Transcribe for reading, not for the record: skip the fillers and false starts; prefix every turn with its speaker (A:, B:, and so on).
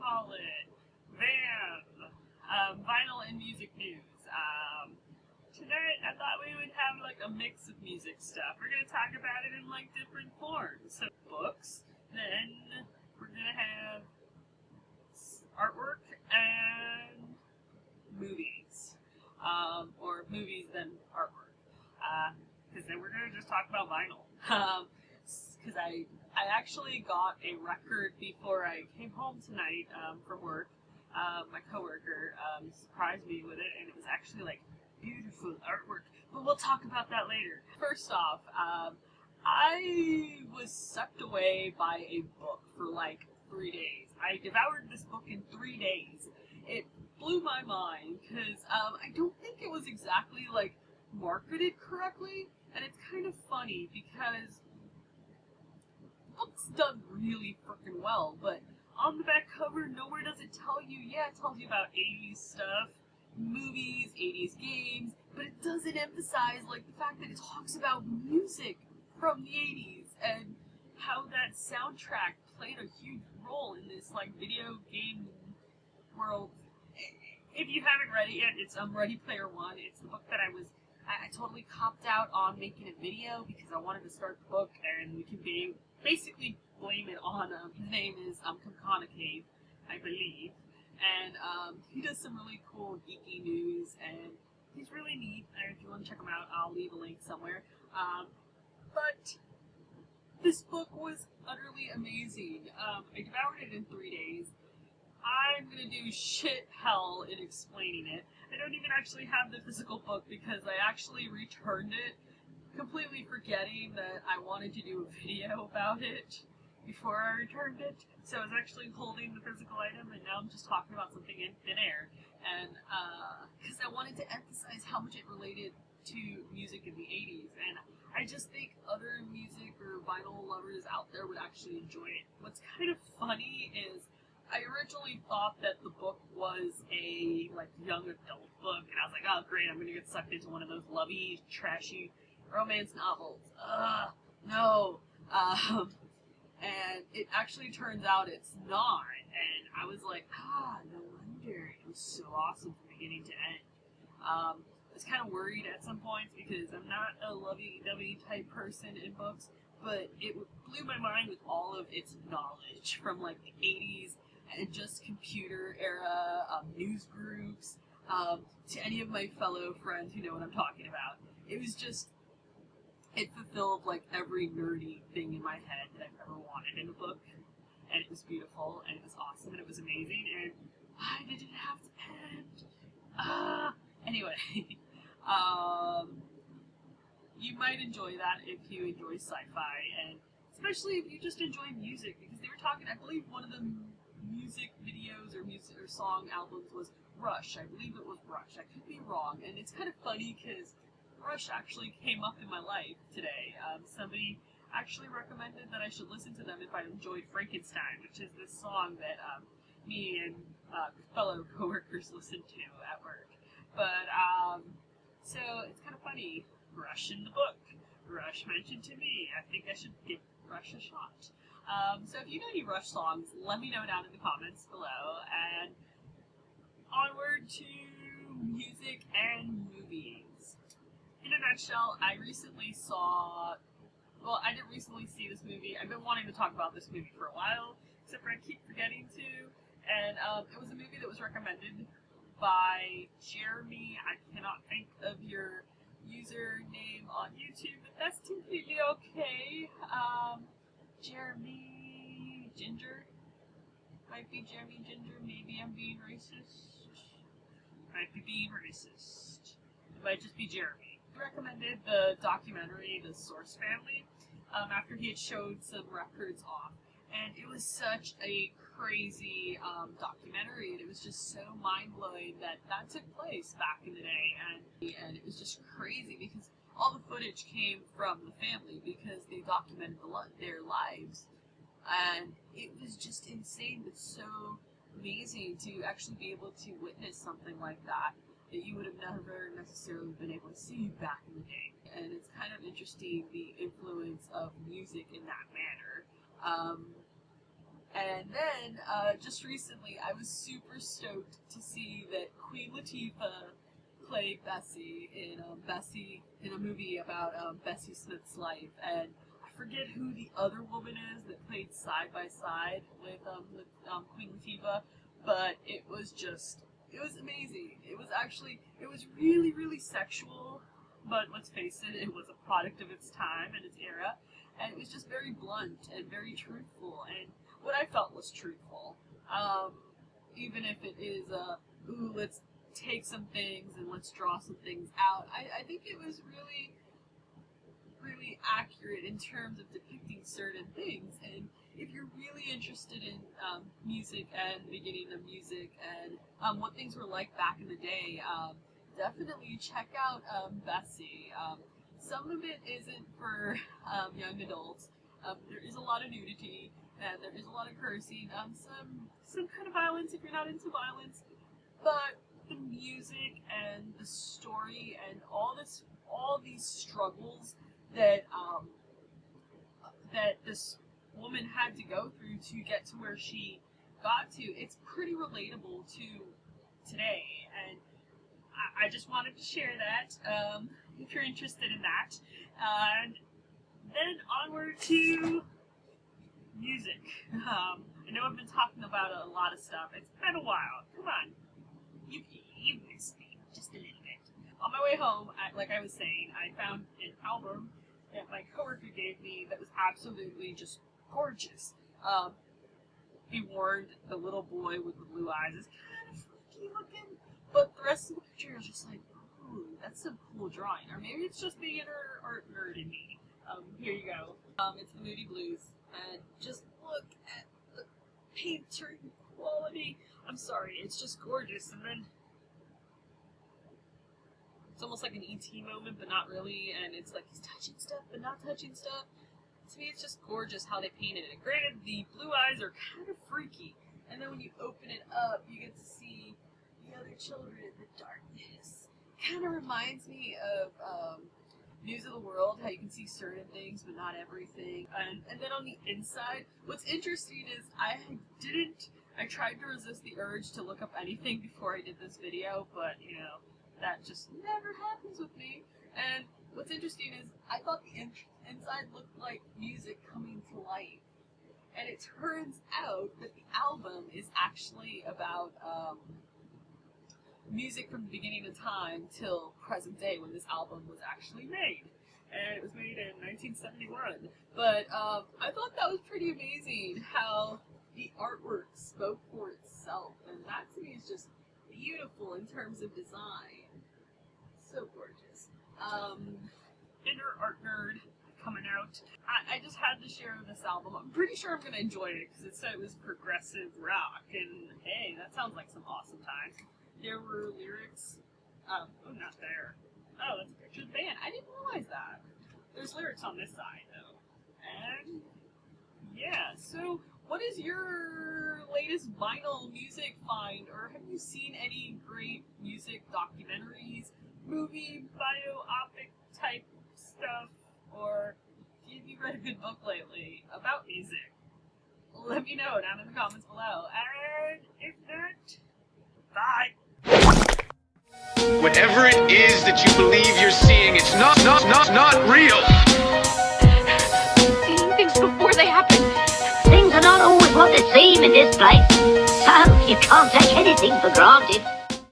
A: call it VAMN, Vinyl and Music News. Tonight I thought we would have like a mix of music stuff. We're going to talk about it in like different forms. So books, then we're going to have artwork and movies. Or movies then artwork. Because then we're going to just talk about vinyl. Because I actually got a record before I came home tonight from work. My coworker surprised me with it, and it was actually like beautiful artwork. But we'll talk about that later. First off, I was sucked away by a book for like 3 days. I devoured this book in 3 days. It blew my mind because I don't think it was exactly like marketed correctly, and it's kind of funny because the book's done really freaking well, but on the back cover, nowhere does it tell you, yeah, it tells you about 80s stuff, movies, 80s games, but it doesn't emphasize like the fact that it talks about music from the 80s and how that soundtrack played a huge role in this like video game world. If you haven't read it yet, it's Ready Player One. It's the book that I totally copped out on making a video because I wanted to start the book, and we can basically blame it on his name is Cave, I believe, and he does some really cool geeky news, and he's really neat. If you want to check him out, I'll leave a link somewhere. But this book was utterly amazing. I devoured it in 3 days. I'm gonna do shit hell in explaining it. I don't even actually have the physical book because I actually returned it, completely forgetting that I wanted to do a video about it before I returned it. So I was actually holding the physical item, and now I'm just talking about something in thin air. And because I wanted to emphasize how much it related to music in the 80s, and I just think other music or vinyl lovers out there would actually enjoy it. What's kind of funny is I originally thought that the book was a like young adult book, and I was like, oh great, I'm gonna get sucked into one of those lovey, trashy romance novels. No. And it actually turns out it's not, and I was like, no wonder. It was so awesome from beginning to end. I was kind of worried at some points because I'm not a lovey-dovey type person in books, but it blew my mind with all of its knowledge from like the 80s and just computer era news groups to any of my fellow friends who know what I'm talking about. It was just, it fulfilled like every nerdy thing in my head that I've ever wanted in a book, and it was beautiful, and it was awesome, and it was amazing, and why did it have to end? Anyway, you might enjoy that if you enjoy sci-fi, and especially if you just enjoy music, because they were talking, I believe one of the music videos or song albums was Rush. I believe it was Rush. I could be wrong, and it's kind of funny because Rush actually came up in my life today. Somebody actually recommended that I should listen to them if I enjoyed Frankenstein, which is this song that me and fellow coworkers listen to at work. But so it's kind of funny. Rush in the book. Rush mentioned to me. I think I should give Rush a shot. So if you know any Rush songs, let me know down in the comments below. And onward to music and movies. In a nutshell, I recently saw, well, I didn't recently see this movie. I've been wanting to talk about this movie for a while, except for I keep forgetting to. And it was a movie that was recommended by Jeremy. I cannot think of your username on YouTube, but that's completely okay. Jeremy Ginger. Might be Jeremy Ginger. Maybe I'm being racist. Might be being racist. It might just be Jeremy. He recommended the documentary, The Source Family, after he had showed some records off. And it was such a crazy documentary, and it was just so mind-blowing that took place back in the day. And it was just crazy because all the footage came from the family because they documented their lives. And it was just insane, but so amazing to actually be able to witness something like that you would have never necessarily been able to see back in the day. And it's kind of interesting the influence of music in that manner. And then, just recently, I was super stoked to see that Queen Latifah played Bessie in a movie about Bessie Smith's life, and I forget who the other woman is that played side by side with Queen Latifah, but it was amazing. It was really, really sexual, but let's face it, it was a product of its time and its era, and it was just very blunt and very truthful, and what I felt was truthful. Even if it is ooh, let's take some things and let's draw some things out. I think it was really, really accurate in terms of depicting certain things. And if you're really interested in music and the beginning of music and what things were like back in the day, definitely check out Bessie. Some of it isn't for young adults. There is a lot of nudity and there is a lot of cursing. Some kind of violence if you're not into violence, but the music and the story and all these struggles that that this woman had to go through to get to where she got to, it's pretty relatable to today, and I just wanted to share that if you're interested in that. And then onward to music. I know I've been talking about a lot of stuff. It's been a while. Come on. You've missed me just a little bit. On my way home, like I was saying, I found an album that my coworker gave me that was absolutely just gorgeous. He warned the little boy with the blue eyes is kind of freaky looking, but the rest of the picture is just like, ooh, that's some cool drawing. Or maybe it's just the inner art nerd in me. Here you go. It's the Moody Blues, and just look at the painting quality. I'm sorry, it's just gorgeous, and then it's almost like an E.T. moment, but not really, and it's like he's touching stuff, but not touching stuff. To me, it's just gorgeous how they painted it. Granted, the blue eyes are kind of freaky, and then when you open it up, you get to see the other children in the darkness. Kind of reminds me of News of the World, how you can see certain things, but not everything. And then on the inside, what's interesting is I tried to resist the urge to look up anything before I did this video, but, you know, that just never happens with me. And what's interesting is I thought the inside looked like music coming to life. And it turns out that the album is actually about music from the beginning of time till present day when this album was actually made. And it was made in 1971. But I thought that was pretty amazing how the artwork spoke for itself, and that to me is just beautiful in terms of design. So gorgeous. Inner art nerd coming out. I just had to share this album. I'm pretty sure I'm going to enjoy it because it said it was progressive rock, and hey, that sounds like some awesome times. There were lyrics. Oh, not there. Oh, that's a picture of the band. I didn't realize that. There's lyrics on this side, though. And yeah, so what is your latest vinyl music find, or have you seen any great music documentaries, movie, biopic type stuff, or have you read a good book lately about music? Let me know down in the comments below. And if not, bye.
B: Whatever it is that you believe you're seeing, it's not real.
C: Seeing things before they happen. Things are not always what they seem in this place. So you can't take anything for granted.